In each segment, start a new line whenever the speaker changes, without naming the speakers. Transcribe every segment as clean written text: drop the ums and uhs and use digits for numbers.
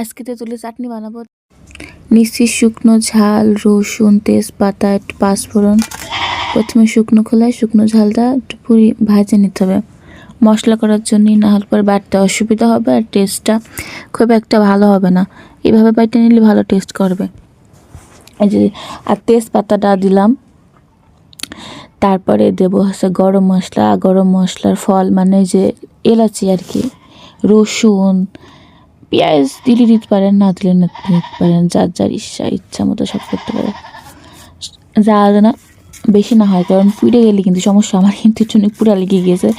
আজকে তেঁতুলের চাটনি বানাবো। নিচ্ছি শুকনো ঝাল, রসুন, তেজপাতা, একটু পাঁচফোড়ন। প্রথমে শুকনো খোলায় শুকনো ঝালটা একটু ভাজে নিতে হবে মশলা করার জন্যই, না হলে পরে বাটতে অসুবিধা হবে আর টেস্টটা খুব একটা ভালো হবে না। এইভাবে বাটে নিলে ভালো টেস্ট করবে। এই যে আর তেজপাতাটা দিলাম, তারপরে দেবো হচ্ছে গরম মশলা, গরম মশলার ফল মানে যে এলাচি আর কি, রসুন, পেঁয়াজ দিলে দিতে পারেন, না দিলে না দিতে পারেন, যার যার ইচ্ছা মতো সব করতে পারে। যা না বেশি না হয়, কারণ পুড়ে গেলে কিন্তু সমস্যা। আমার কিন্তু একটু পুরা লেগে গিয়েছে,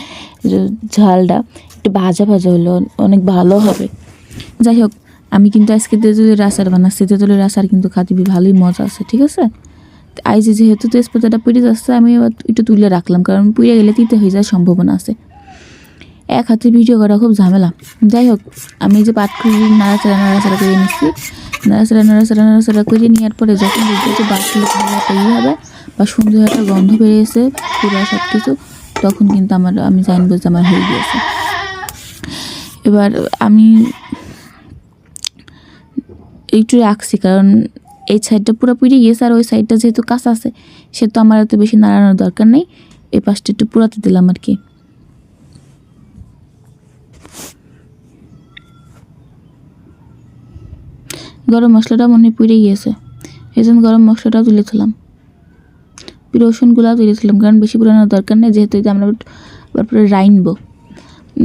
ঝালটা একটু ভাজা ভাজা হলো অনেক ভালো হবে। যাই হোক, আমি কিন্তু আজকে তেঁতুলের আচার বানাচ্ছি। তেঁতুলের আচার কিন্তু খাতে ভালোই মজা আছে, ঠিক আছে। আই যেহেতু তেজপাতাটা পুড়ে যাচ্ছে, আমি একটু তুলে রাখলাম, কারণ পুড়ে গেলে তিতে হয়ে যাওয়ার সম্ভাবনা আছে। এক হাতে ভিডিও করা খুব ঝামেলা। যাই হোক, আমি যে পাটকুড়ি নাড়াচাড়া করে নিচ্ছি, নাড়াচাড়া করে নেওয়ার পরে যখন দেখবো যে বাটগুলো ভালো তৈরি হবে বা সুন্দর একটা গন্ধ বেরিয়েছে পুরো সব কিছু, তখন কিন্তু আমি জানবো যে আমার হয়ে গিয়েছে। এবার আমি একটু রাখছি, কারণ এই সাইডটা পুরো পুড়ে গিয়েছে, আর ওই সাইডটা যেহেতু কাঁচা আছে সে তো আমার এত বেশি নাড়ানোর দরকার নেই। এই পাশটা একটু পুরাতে দিলাম আর কি। গরম মশলাটা মনে হয় পুড়ে গিয়েছে, এই জন্য গরম মশলাটাও তুলেছিলাম, রসুনগুলাও তুলেছিলাম, কারণ বেশি পুরানোর দরকার নেই, যেহেতু আমরা তারপরে রাইনবো।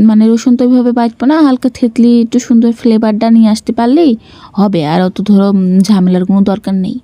মানে রসুন তো ওইভাবে বাটবো না, হালকা থেতলি একটু সুন্দর ফ্লেভারটা নিয়ে আসতে পারলেই হবে, আর অত ধরো ঝামেলার কোনো দরকার নেই।